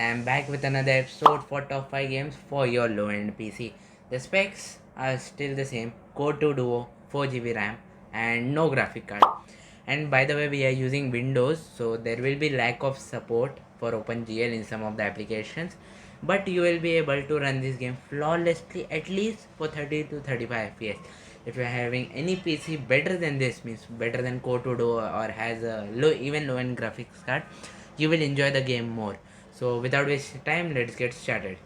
I'm back with another episode for top 5 games for your low end PC. The specs are still the same, Core 2 Duo, 4 GB RAM, and no graphic card. And by the way, we are using Windows, so there will be lack of support for OpenGL in some of the applications, but you will be able to run this game flawlessly at least for 30 to 35 FPS. If you are having any PC better than this, means better than Core 2 Duo or has a low end graphics card, you will enjoy the game more. So without wasting time, let's get started.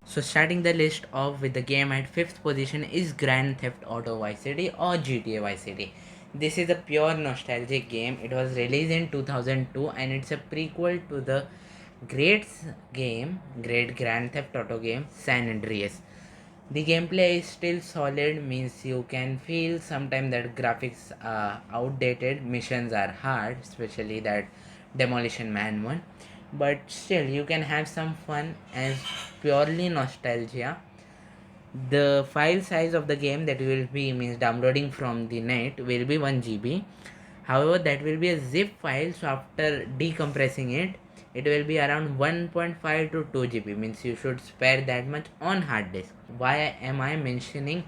So starting the list off with the game at 5th position is Grand Theft Auto Vice City or GTA Vice City. This is a pure nostalgic game. It was released in 2002 and it's a prequel to the great great Grand Theft Auto game San Andreas. The gameplay is still solid, means you can feel sometimes that graphics are outdated, missions are hard, especially that Demolition Man one, but still you can have some fun as purely nostalgia. The file size of the game that will be means downloading from the net will be 1 GB. However, that will be a zip file, so after decompressing it, it will be around 1.5 to 2 GB, means you should spare that much on hard disk. Why am I mentioning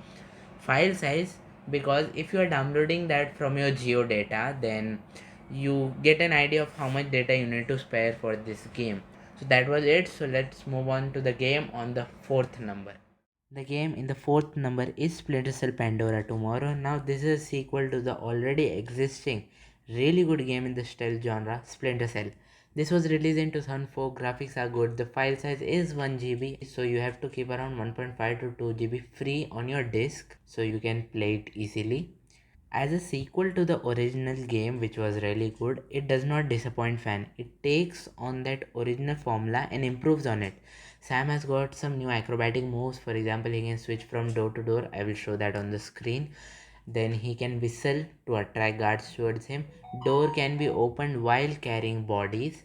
file size? Because if you are downloading that from your geo data, then you get an idea of how much data you need to spare for this game. So that was it. So let's move on to the game on the fourth number. The game in the fourth number is Splinter Cell Pandora Tomorrow. Now this is a sequel to the already existing really good game in the stealth genre, Splinter Cell. This was released in 2004, graphics are good, the file size is 1 GB, so you have to keep around 1.5 to 2 GB free on your disk so you can play it easily. As a sequel to the original game, which was really good, it does not disappoint fan. It takes on that original formula and improves on it. Sam has got some new acrobatic moves. For example, he can switch from door to door. I will show that on the screen. Then he can whistle to attract guards towards him. Door can be opened while carrying bodies.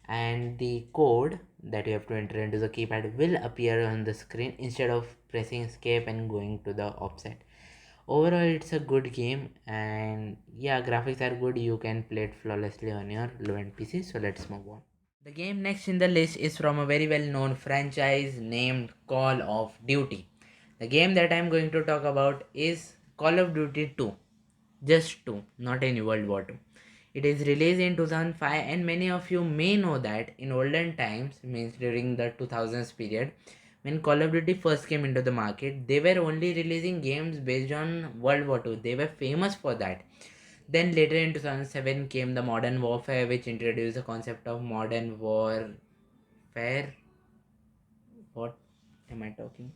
And the code that you have to enter into the keypad will appear on the screen instead of pressing escape and going to the offset. Overall, it's a good game, and yeah, graphics are good. You can play it flawlessly on your low-end PC. So let's move on. The game next in the list is from a very well-known franchise named Call of Duty. The game that I'm going to talk about is Call of Duty 2. Just 2, not any World War 2. It is released in 2005, and many of you may know that in olden times, means during the 2000s period, when Call of Duty first came into the market, they were only releasing games based on World War 2. They were famous for that. Then later in 2007 came the Modern Warfare, which introduced the concept of modern warfare. What am I talking?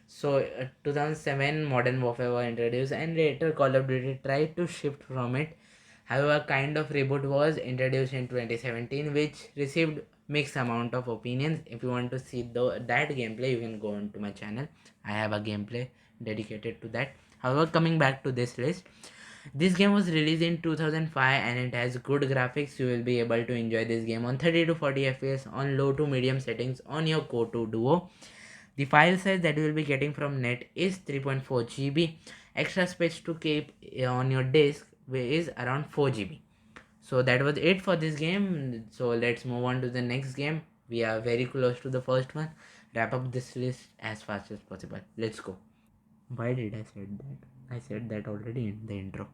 So 2007 Modern Warfare was introduced, and later Call of Duty tried to shift from it. However, kind of reboot was introduced in 2017, which received mixed amount of opinions. If you want to see that gameplay, you can go onto my channel. I have a gameplay dedicated to that. However, coming back to this list, this game was released in 2005 and it has good graphics. You will be able to enjoy this game on 30 to 40 FPS on low to medium settings on your Core 2 Duo. The file size that you will be getting from net is 3.4 GB. Extra space to keep on your disk is around 4 GB. So that was it for this game. So let's move on to the next game. We are very close to the first one. Wrap up this list as fast as possible. Let's go. Why did I said that? I said that already in the intro.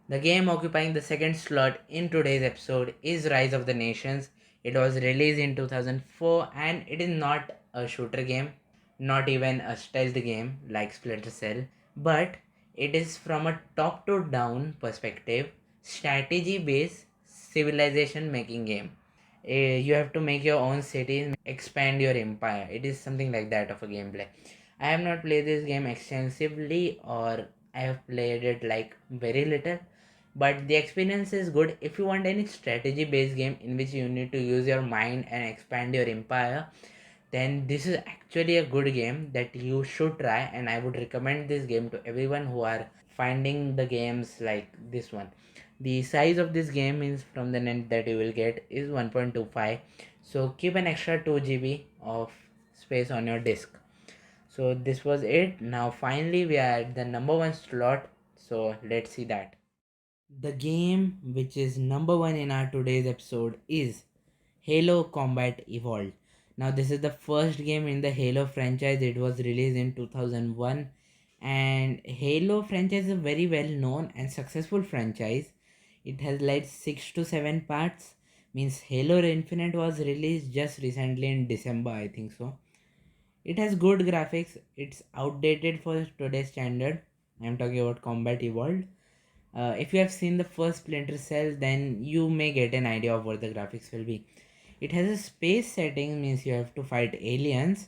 The game occupying the second slot in today's episode is Rise of the Nations. It was released in 2004 and it is not a shooter game, not even a stealth game like Splinter Cell, but it is from a top to down perspective, strategy based civilization making game. You have to make your own cities, expand your empire. It is something like that of a gameplay. I have not played this game extensively, or I have played it like very little, but the experience is good. If you want any strategy based game in which you need to use your mind and expand your empire, then this is actually a good game that you should try, and I would recommend this game to everyone who are finding the games like this one. The size of this game is from the net that you will get is 1.25, so keep an extra 2 GB of space on your disk. So this was it. Now finally we are at the number one slot. So let's see that. The game which is number one in our today's episode is Halo Combat Evolved. Now this is the first game in the Halo franchise. It was released in 2001, and Halo franchise is a very well known and successful franchise. It has like 6 to 7 parts. Means Halo Infinite was released just recently in December, I think so. It has good graphics. It's outdated for today's standard. I'm talking about Combat Evolved. If you have seen the first Splinter Cell, then you may get an idea of what the graphics will be. It has a space setting, means you have to fight aliens,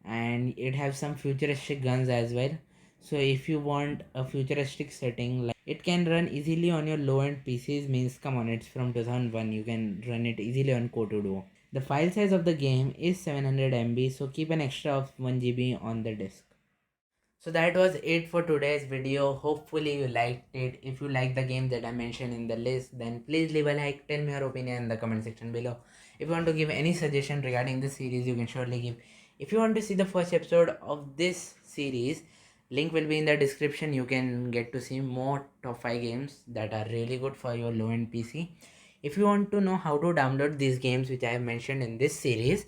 and it has some futuristic guns as well. So if you want a futuristic setting, like it can run easily on your low-end PCs. Means come on, it's from 2001. You can run it easily on Koto Duo. The file size of the game is 700 MB, so keep an extra of 1 GB on the disk. So that was it for today's video. Hopefully you liked it. If you like the game that I mentioned in the list, then please leave a like, tell me your opinion in the comment section below. If you want to give any suggestion regarding this series, you can surely give. If you want to see the first episode of this series, link will be in the description. You can get to see more top 5 games that are really good for your low-end PC. If you want to know how to download these games which I have mentioned in this series,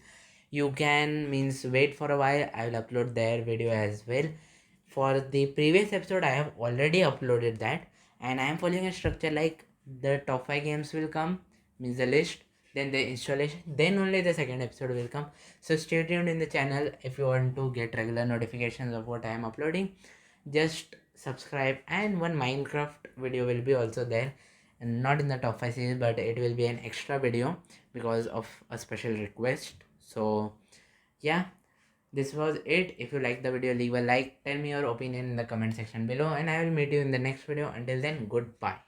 you can means wait for a while. I will upload their video as well. For the previous episode I have already uploaded that, and I am following a structure like the top 5 games will come, means the list, then the installation, then only the second episode will come. So stay tuned in the channel if you want to get regular notifications of what I am uploading. Just subscribe, and one Minecraft video will be also there, and not in the top 5 series, but it will be an extra video because of a special request. So yeah, this was it. If you like the video, leave a like, tell me your opinion in the comment section below, and I will meet you in the next video. Until then, goodbye.